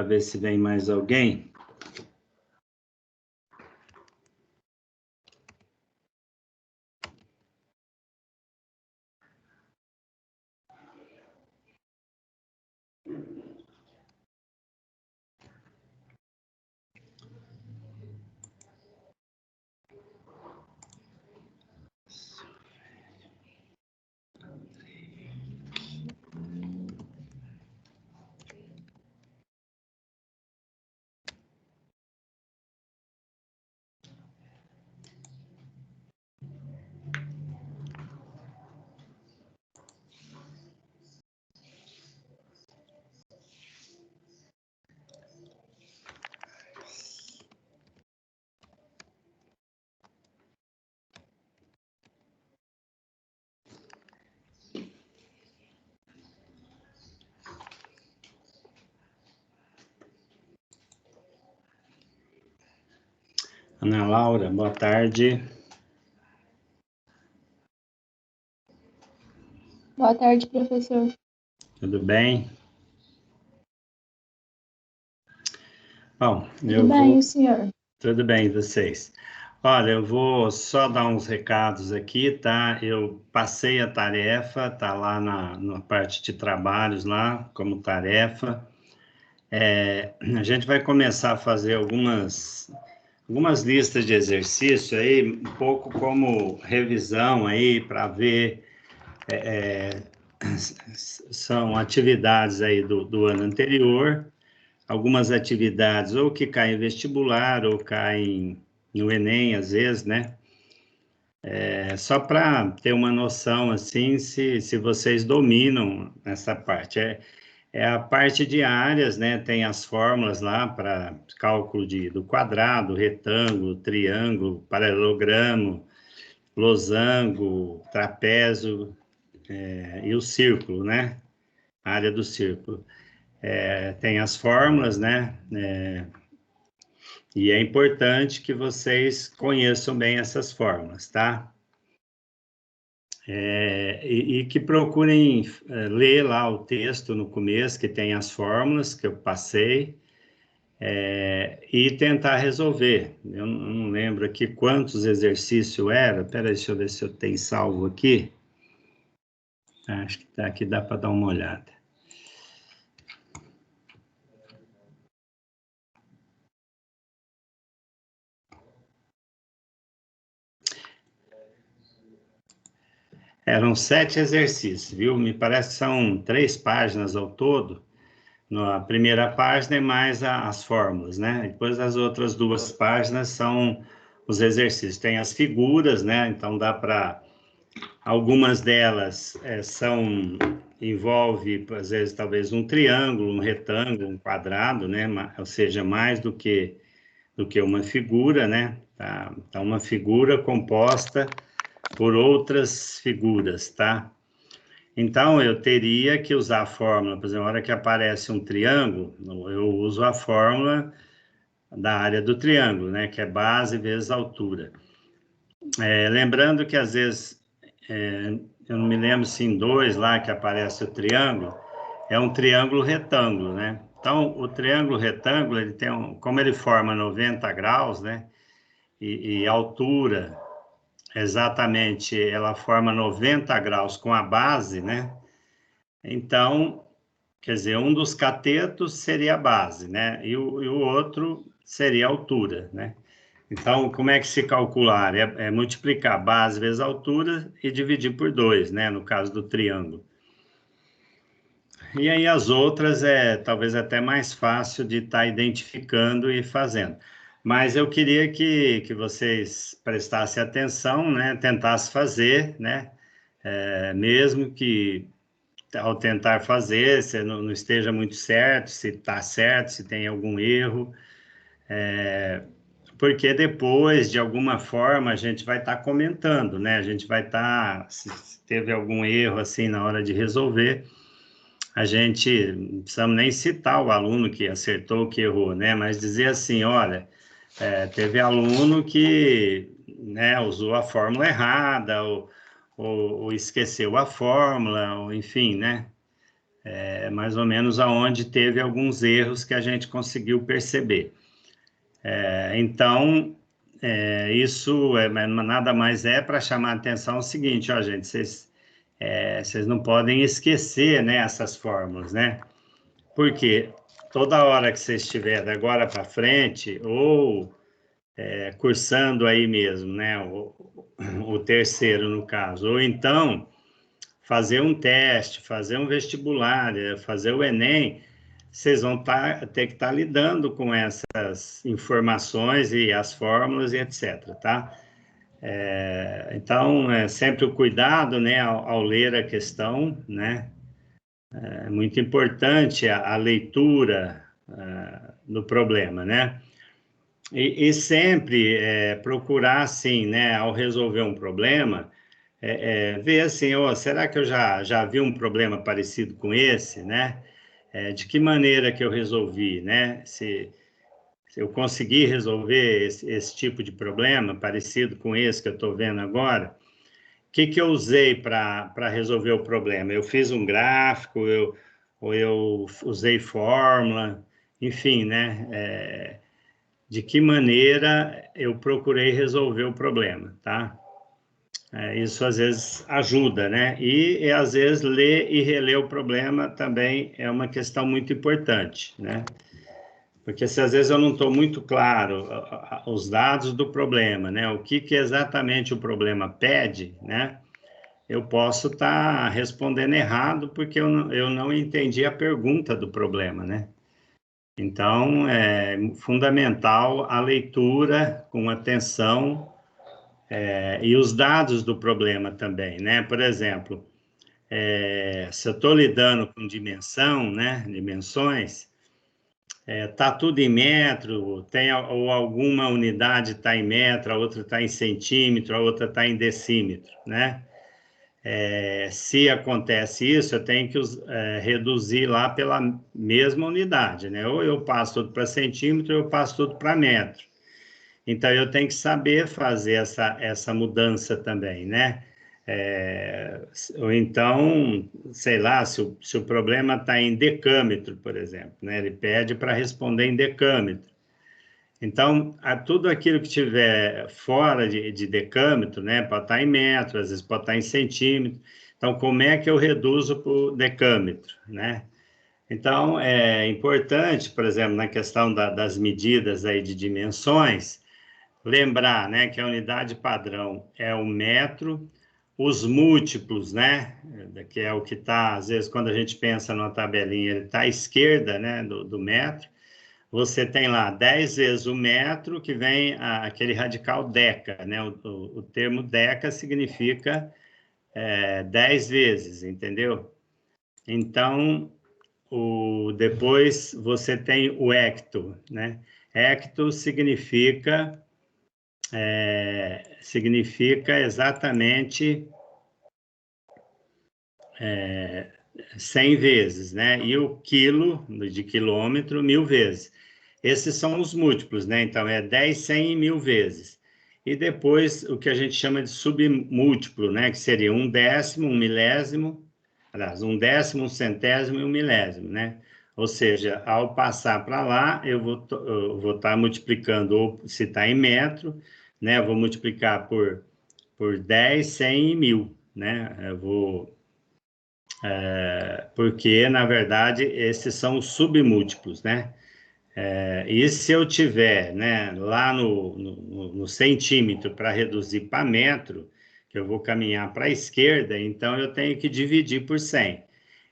para ver se vem mais alguém. Ana Laura, boa tarde. Boa tarde, professor. Tudo bem? Bom, Tudo bem, o senhor? Tudo bem, vocês? Olha, eu vou só dar uns recados aqui, tá? Eu passei a tarefa, tá lá na parte de trabalhos lá, como tarefa. A gente vai começar a fazer algumas listas de exercício aí, um pouco como revisão aí, para ver, são atividades aí do ano anterior, algumas atividades ou que caem em vestibular ou caem no Enem, às vezes, né? Só para ter uma noção, assim, se vocês dominam essa parte. É a parte de áreas, né? Tem as fórmulas lá para cálculo do quadrado, retângulo, triângulo, paralelogramo, losango, trapézio, e o círculo, né? A área do círculo. Tem as fórmulas, né? E é importante que vocês conheçam bem essas fórmulas, tá? E que procurem ler lá o texto no começo, que tem as fórmulas que eu passei, e tentar resolver. Eu não lembro aqui quantos exercícios era. Espera aí, deixa eu ver se eu tenho salvo aqui. Acho que tá aqui, dá para dar uma olhada. Eram 7 exercícios, viu? Me parece que são 3 páginas ao todo. Na primeira página é mais as fórmulas, né? Depois as outras 2 páginas são os exercícios. Tem as figuras, né? Então dá para... Algumas delas envolve, às vezes, talvez um triângulo, um retângulo, um quadrado, né? Ou seja, mais do que uma figura, né? Tá? Então, uma figura composta por outras figuras, tá? Então, eu teria que usar a fórmula, por exemplo, na hora que aparece um triângulo, eu uso a fórmula da área do triângulo, né? Que é base vezes altura. Lembrando que, às vezes, eu não me lembro se em 2 lá que aparece o triângulo, é um triângulo retângulo, né? Então, o triângulo retângulo, ele tem como ele forma 90 graus, né? E a altura, exatamente, ela forma 90 graus com a base, né? Então, quer dizer, um dos catetos seria a base, né? E o outro seria a altura, né? Então, como é que se calcular? É multiplicar base vezes altura e dividir por 2, né? No caso do triângulo. E aí as outras talvez até mais fácil de estar identificando e fazendo. Mas eu queria que vocês prestassem atenção, né? Tentassem fazer, né? Mesmo que ao tentar fazer, você não esteja muito certo, se está certo, se tem algum erro, porque depois, de alguma forma, a gente vai estar comentando, né? A gente vai estar, se teve algum erro assim na hora de resolver, a gente não precisamos nem citar o aluno que acertou, que errou, né? Mas dizer assim, olha, teve aluno que, né, usou a fórmula errada, ou esqueceu a fórmula, ou enfim, né? mais ou menos aonde teve alguns erros que a gente conseguiu perceber. Então, isso nada mais é para chamar a atenção o seguinte, ó, gente, vocês não podem esquecer, né, essas fórmulas, né? Porque toda hora que você estiver da agora para frente, ou cursando aí mesmo, né, o terceiro no caso, ou então fazer um teste, fazer um vestibular, fazer o Enem, vocês vão ter que estar lidando com essas informações e as fórmulas e etc, tá? Então, sempre o cuidado, né, ao ler a questão, né? É muito importante a leitura do problema, né? E sempre procurar, assim, né, ao resolver um problema, ver assim, oh, será que eu já vi um problema parecido com esse, né? De que maneira que eu resolvi, né? Se eu conseguir resolver esse tipo de problema parecido com esse que eu estou vendo agora, o que eu usei para resolver o problema? Eu fiz um gráfico, ou eu usei fórmula, enfim, né? De que maneira eu procurei resolver o problema, tá? Isso às vezes ajuda, né? E às vezes ler e reler o problema também é uma questão muito importante, né? Porque se às vezes eu não estou muito claro os dados do problema, né? O que exatamente o problema pede, né? Eu posso estar respondendo errado porque eu não entendi a pergunta do problema, né? Então, é fundamental a leitura com atenção e os dados do problema também, né? Por exemplo, se eu estou lidando com dimensão, né? Dimensões, tá tudo em metro, ou alguma unidade está em metro, a outra está em centímetro, a outra está em decímetro, né? Se acontece isso, eu tenho que reduzir lá pela mesma unidade, né? Ou eu passo tudo para centímetro, ou eu passo tudo para metro. Então, eu tenho que saber fazer essa mudança também, né? Ou então, sei lá, se o problema está em decâmetro, por exemplo, né? Ele pede para responder em decâmetro. Então, tudo aquilo que tiver fora de decâmetro, né? Pode estar em metro, às vezes pode estar em centímetro. Então, como é que eu reduzo para o decâmetro, né? Então, é importante, por exemplo, na questão das medidas aí de dimensões, lembrar, né, que a unidade padrão é o metro, os múltiplos, né, que é o que está, às vezes, quando a gente pensa numa tabelinha, ele está à esquerda, né, do metro. Você tem lá 10 vezes o metro, que vem aquele radical deca, né, o termo deca significa 10 vezes, entendeu? Então, depois você tem o hecto, né? Hecto significa exatamente 100 vezes, né? E o quilo, de quilômetro, 1000 vezes. Esses são os múltiplos, né? Então, 10, 100 e 1000 vezes. E depois, o que a gente chama de submúltiplo, né? Que seria 1/10, 1/1000, aliás, 1/10, 1/100 e 1/1000, né? Ou seja, ao passar para lá, eu vou estar multiplicando, ou se está em metro, né? Eu vou multiplicar por 10, 100 e 1000, né? Porque, na verdade, esses são os submúltiplos, né? E se eu tiver, né, lá no centímetro para reduzir para metro, que eu vou caminhar para a esquerda, então eu tenho que dividir por 100.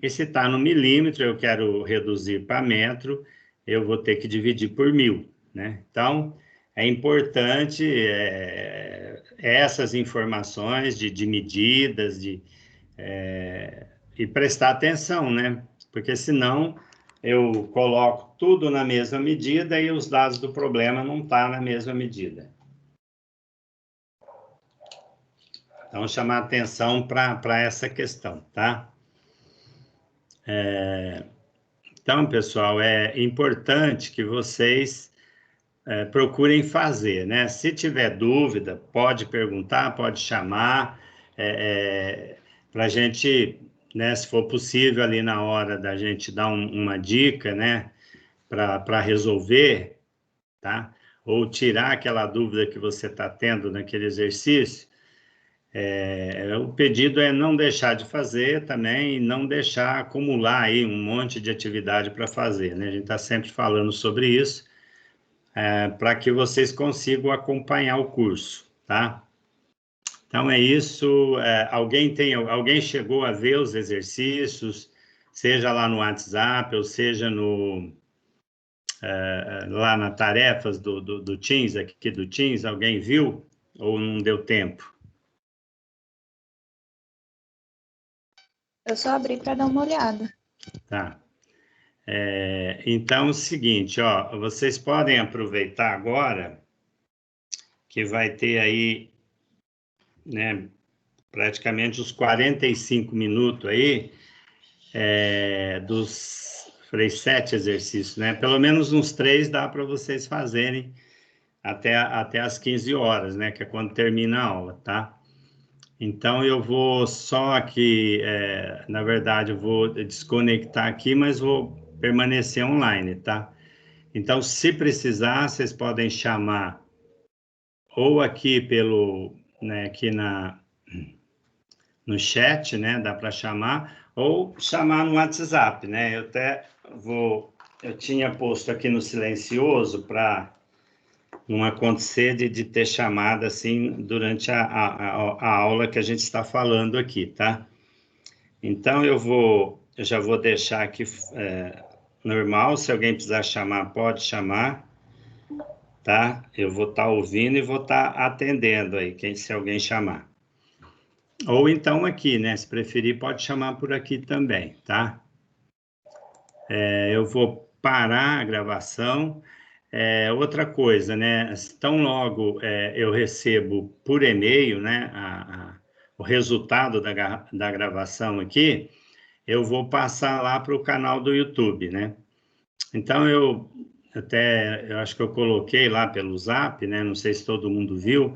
E se está no milímetro, eu quero reduzir para metro, eu vou ter que dividir por 1000, né? Então, é importante essas informações de medidas, e prestar atenção, né? Porque senão eu coloco tudo na mesma medida e os dados do problema não estão na mesma medida. Então, chamar atenção para essa questão, tá? Então, pessoal, é importante que vocês procurem fazer, né? Se tiver dúvida, pode perguntar, pode chamar, para a gente né, se for possível ali na hora da gente dar uma dica, né, para resolver, tá? Ou tirar aquela dúvida que você está tendo naquele exercício, o pedido é não deixar de fazer também, e não deixar acumular aí um monte de atividade para fazer, né? A gente está sempre falando sobre isso, para que vocês consigam acompanhar o curso, tá? Então é isso. Alguém chegou a ver os exercícios, seja lá no WhatsApp ou seja lá na tarefas do Teams, aqui do Teams, alguém viu ou não deu tempo? Eu só abri para dar uma olhada. Tá. Então é o seguinte, ó, vocês podem aproveitar agora que vai ter aí, né, praticamente os 45 minutos aí, falei 7 exercícios, né? Pelo menos uns 3 dá para vocês fazerem até as 15 horas, né? Que é quando termina a aula, tá? Então, eu vou só aqui, na verdade, eu vou desconectar aqui, mas vou permanecer online, tá? Então, se precisar, vocês podem chamar ou aqui né, aqui no chat, né? Dá para chamar, ou chamar no WhatsApp, né? Eu tinha posto aqui no silencioso para não acontecer de ter chamada assim durante a aula que a gente está falando aqui, tá? Então eu já vou deixar aqui normal, se alguém precisar chamar, pode chamar, tá? Eu vou estar ouvindo e vou estar atendendo aí, se alguém chamar. Ou então aqui, né? Se preferir, pode chamar por aqui também, tá? Eu vou parar a gravação. Outra coisa, né? Tão logo eu recebo por e-mail, né? O resultado da gravação aqui, eu vou passar lá para o canal do YouTube, né? Então eu acho que eu coloquei lá pelo Zap, né? Não sei se todo mundo viu,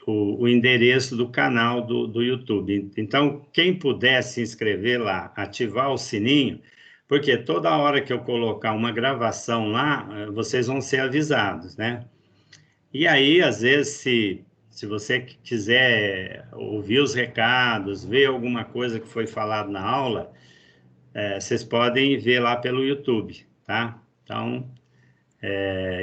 o endereço do canal do YouTube. Então, quem puder se inscrever lá, ativar o sininho, porque toda hora que eu colocar uma gravação lá, vocês vão ser avisados, né? E aí, às vezes, se você quiser ouvir os recados, ver alguma coisa que foi falado na aula, vocês podem ver lá pelo YouTube, tá? Então,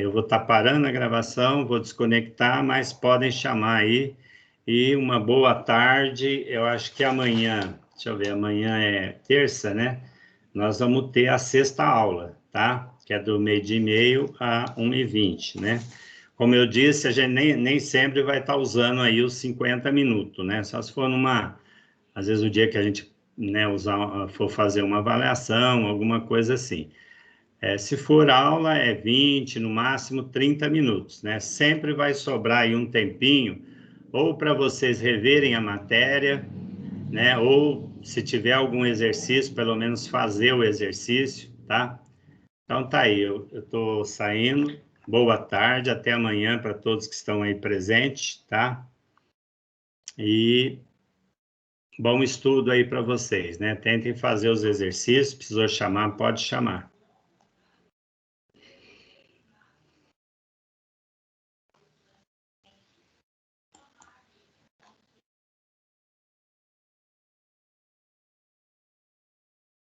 eu vou estar parando a gravação, vou desconectar, mas podem chamar aí. E uma boa tarde. Eu acho que amanhã, deixa eu ver, amanhã é terça, né? Nós vamos ter a sexta aula, tá? Que é do 12h30 a 1h20, né? Como eu disse, a gente nem sempre vai estar usando aí os 50 minutos, né? Só se for às vezes o dia que a gente, né, for fazer uma avaliação, alguma coisa assim. Se for aula, é 20, no máximo 30 minutos, né? Sempre vai sobrar aí um tempinho, ou para vocês reverem a matéria, né? Ou se tiver algum exercício, pelo menos fazer o exercício, tá? Então tá aí, eu estou saindo. Boa tarde, até amanhã para todos que estão aí presentes, tá? E bom estudo aí para vocês, né? Tentem fazer os exercícios, precisou chamar, pode chamar.